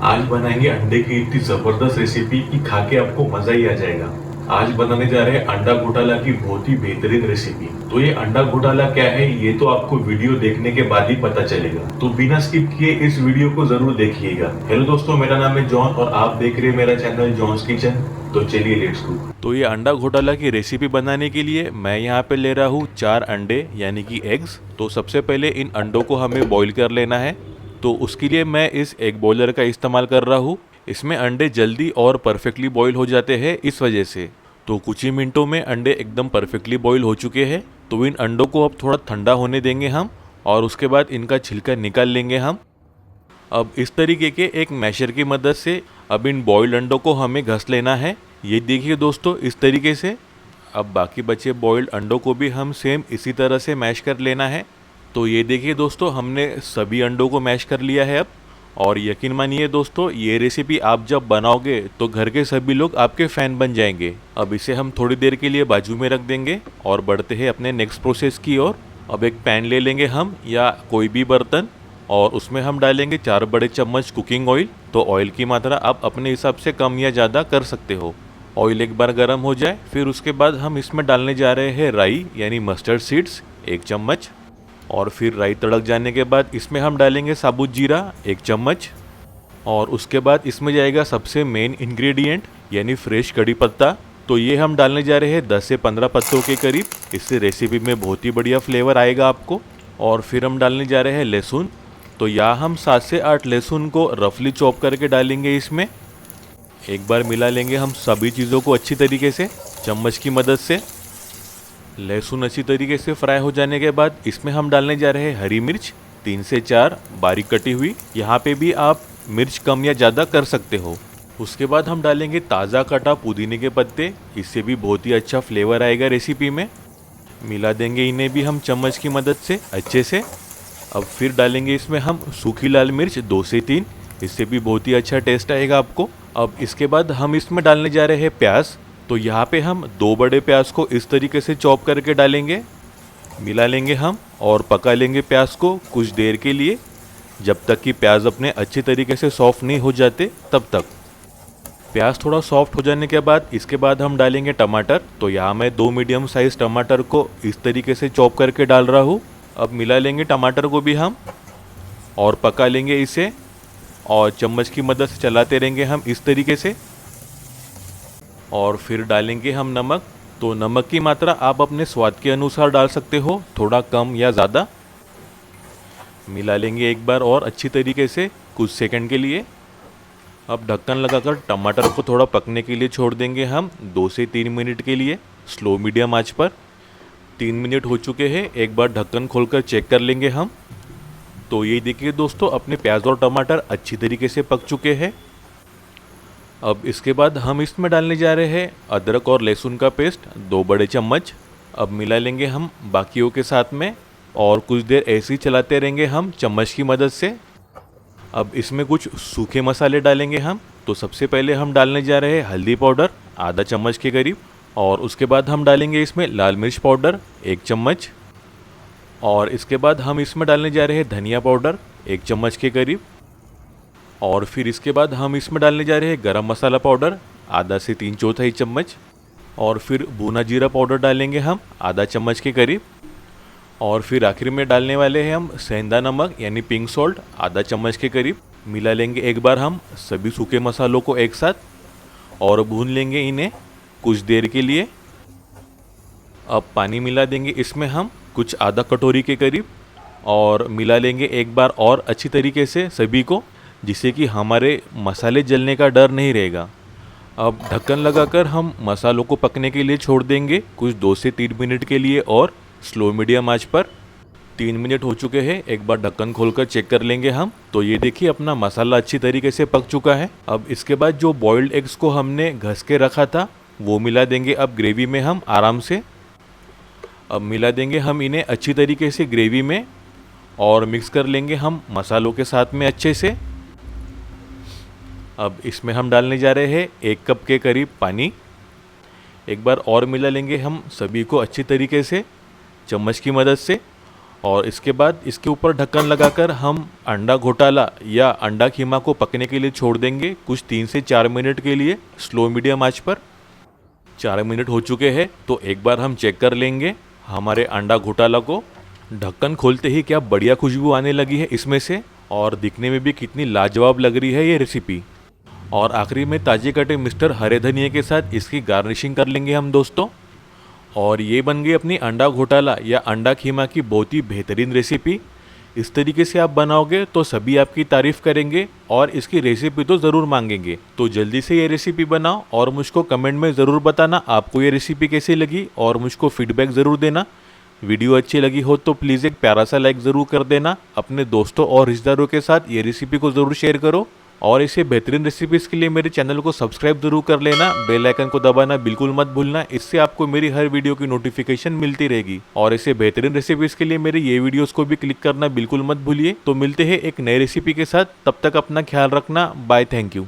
आज बनाएंगे अंडे की इतनी जबरदस्त रेसिपी कि खा के आपको मजा ही आ जाएगा। आज बनाने जा रहे हैं अंडा घोटाला की बहुत ही बेहतरीन रेसिपी। तो ये अंडा घोटाला क्या है ये तो आपको वीडियो देखने के बाद ही पता चलेगा, तो बिना स्किप किए इस वीडियो को जरूर देखिएगा। हेलो दोस्तों, मेरा नाम है जॉन और आप देख रहे हैं मेरा चैनल जॉन्स किचन। तो चलिए लेट्स गो। तो ये अंडा घोटाला की रेसिपी बनाने के लिए मैं यहाँ पे ले रहा हूँ 4 अंडे यानी कि एग्स। तो सबसे पहले इन अंडों को हमें बॉईल कर लेना है। तो उसके लिए मैं इस एग बॉयलर का इस्तेमाल कर रहा हूँ। इसमें अंडे जल्दी और परफेक्टली बॉईल हो जाते हैं इस वजह से। तो कुछ ही मिनटों में अंडे एकदम परफेक्टली बॉईल हो चुके हैं। तो इन अंडों को अब थोड़ा ठंडा होने देंगे हम, और उसके बाद इनका छिलका निकाल लेंगे हम। अब इस तरीके के एक मैशर की मदद से अब इन बॉइल्ड अंडों को हमें घस लेना है। ये देखिए दोस्तों, इस तरीके से। अब बाकी बचे बॉइल्ड अंडों को भी हम सेम इसी तरह से मैश कर लेना है। तो ये देखिए दोस्तों, हमने सभी अंडों को मैश कर लिया है अब। और यकीन मानिए दोस्तों, ये रेसिपी आप जब बनाओगे तो घर के सभी लोग आपके फ़ैन बन जाएंगे। अब इसे हम थोड़ी देर के लिए बाजू में रख देंगे और बढ़ते हैं अपने नेक्स्ट प्रोसेस की ओर। अब एक पैन ले लेंगे हम या कोई भी बर्तन, और उसमें हम डालेंगे 4 बड़े चम्मच कुकिंग ऑयल। तो ऑयल की मात्रा आप अपने हिसाब से कम या ज़्यादा कर सकते हो। ऑयल एक बार गर्म हो जाए फिर उसके बाद हम इसमें डालने जा रहे हैं राई यानी मस्टर्ड सीड्स 1 चम्मच। और फिर राई तड़क जाने के बाद इसमें हम डालेंगे साबुत जीरा 1 चम्मच। और उसके बाद इसमें जाएगा सबसे मेन इंग्रेडिएंट यानी फ्रेश कड़ी पत्ता। तो ये हम डालने जा रहे हैं 10 से 15 पत्तों के करीब। इससे रेसिपी में बहुत ही बढ़िया फ्लेवर आएगा आपको। और फिर हम डालने जा रहे हैं लहसुन। तो यहाँ हम 7 से 8 लहसुन को रफली चॉप करके डालेंगे इसमें। एक बार मिला लेंगे हम सभी चीज़ों को अच्छी तरीके से चम्मच की मदद से। लहसुन अच्छी तरीके से फ्राई हो जाने के बाद इसमें हम डालने जा रहे हैं हरी मिर्च 3 से 4 बारीक कटी हुई। यहाँ पे भी आप मिर्च कम या ज़्यादा कर सकते हो। उसके बाद हम डालेंगे ताज़ा कटा पुदीने के पत्ते। इससे भी बहुत ही अच्छा फ्लेवर आएगा रेसिपी में। मिला देंगे इन्हें भी हम चम्मच की मदद से अच्छे से। अब फिर डालेंगे इसमें हम सूखी लाल मिर्च 2 से 3। इससे भी बहुत ही अच्छा टेस्ट आएगा आपको। अब इसके बाद हम इसमें डालने जा रहे हैं प्याज। तो यहाँ पे हम 2 बड़े प्याज को इस तरीके से चॉप करके डालेंगे। मिला लेंगे हम और पका लेंगे प्याज को कुछ देर के लिए, जब तक कि प्याज अपने अच्छे तरीके से सॉफ्ट नहीं हो जाते तब तक। प्याज थोड़ा सॉफ्ट हो जाने के बाद इसके बाद हम डालेंगे टमाटर। तो यहाँ मैं 2 मीडियम साइज टमाटर को इस तरीके से चॉप करके डाल रहा हूँ। अब मिला लेंगे टमाटर को भी हम और पका लेंगे इसे, और चम्मच की मदद से चलाते रहेंगे हम इस तरीके से। और फिर डालेंगे हम नमक। तो नमक की मात्रा आप अपने स्वाद के अनुसार डाल सकते हो, थोड़ा कम या ज़्यादा। मिला लेंगे एक बार और अच्छी तरीके से कुछ सेकंड के लिए। अब ढक्कन लगाकर टमाटर को थोड़ा पकने के लिए छोड़ देंगे हम 2 से 3 मिनट के लिए स्लो मीडियम आंच पर। 3 मिनट हो चुके हैं, एक बार ढक्कन खोलकर चेक कर लेंगे हम। तो ये देखिए दोस्तों, अपने प्याज और टमाटर अच्छी तरीके से पक चुके हैं। अब इसके बाद हम इसमें डालने जा रहे हैं अदरक और लहसुन का पेस्ट 2 बड़े चम्मच। अब मिला लेंगे हम बाकियों के साथ में और कुछ देर ऐसे ही चलाते रहेंगे हम चम्मच की मदद से। अब इसमें कुछ सूखे मसाले डालेंगे हम। तो सबसे पहले हम डालने जा रहे हैं हल्दी पाउडर आधा चम्मच के करीब। और उसके बाद हम डालेंगे इसमें लाल मिर्च पाउडर 1 चम्मच। और इसके बाद हम इसमें डालने जा रहे हैं धनिया पाउडर 1 चम्मच के करीब। और फिर इसके बाद हम इसमें डालने जा रहे हैं गरम मसाला पाउडर आधा से 3/4 चम्मच। और फिर भुना जीरा पाउडर डालेंगे हम आधा चम्मच के करीब। और फिर आखिर में डालने वाले हैं हम सेंधा नमक यानी पिंक सॉल्ट आधा चम्मच के करीब। मिला लेंगे एक बार हम सभी सूखे मसालों को एक साथ और भून लेंगे इन्हें कुछ देर के लिए। अब पानी मिला देंगे इसमें हम कुछ आधा कटोरी के करीब, और मिला लेंगे एक बार और अच्छी तरीके से सभी को, जिससे कि हमारे मसाले जलने का डर नहीं रहेगा। अब ढक्कन लगाकर हम मसालों को पकने के लिए छोड़ देंगे कुछ 2 से 3 मिनट के लिए और स्लो मीडियम आंच पर। 3 मिनट हो चुके हैं, एक बार ढक्कन खोलकर चेक कर लेंगे हम। तो ये देखिए अपना मसाला अच्छी तरीके से पक चुका है। अब इसके बाद जो बॉइल्ड एग्स को हमने घस के रखा था वो मिला देंगे अब ग्रेवी में हम आराम से। अब मिला देंगे हम इन्हें अच्छी तरीके से ग्रेवी में और मिक्स कर लेंगे हम मसालों के साथ में अच्छे से। अब इसमें हम डालने जा रहे हैं 1 कप के करीब पानी। एक बार और मिला लेंगे हम सभी को अच्छी तरीके से चम्मच की मदद से। और इसके बाद इसके ऊपर ढक्कन लगाकर हम अंडा घोटाला या अंडा कीमा को पकने के लिए छोड़ देंगे कुछ 3 से 4 मिनट के लिए स्लो मीडियम आंच पर। 4 मिनट हो चुके हैं तो एक बार हम चेक कर लेंगे हमारे अंडा घोटाला को। ढक्कन खोलते ही क्या बढ़िया खुशबू आने लगी है इसमें से, और दिखने में भी कितनी लाजवाब लग रही है ये रेसिपी। और आखिरी में ताजे कटे मिस्टर हरे धनिया के साथ इसकी गार्निशिंग कर लेंगे हम दोस्तों। और ये बन गई अपनी अंडा घोटाला या अंडा खीमा की बहुत ही बेहतरीन रेसिपी। इस तरीके से आप बनाओगे तो सभी आपकी तारीफ करेंगे और इसकी रेसिपी तो ज़रूर मांगेंगे। तो जल्दी से ये रेसिपी बनाओ और मुझको कमेंट में ज़रूर बताना आपको ये रेसिपी कैसी लगी और मुझको फीडबैक ज़रूर देना। वीडियो अच्छी लगी हो तो प्लीज़ एक प्यारा सा लाइक ज़रूर कर देना। अपने दोस्तों और रिश्तेदारों के साथ ये रेसिपी को ज़रूर शेयर करो और ऐसे बेहतरीन रेसिपीज़ के लिए मेरे चैनल को सब्सक्राइब जरूर कर लेना। बेल आइकन को दबाना बिल्कुल मत भूलना, इससे आपको मेरी हर वीडियो की नोटिफिकेशन मिलती रहेगी। और ऐसे बेहतरीन रेसिपीज़ के लिए मेरे ये वीडियोस को भी क्लिक करना बिल्कुल मत भूलिए। तो मिलते हैं एक नई रेसिपी के साथ, तब तक अपना ख्याल रखना। Bye, thank you.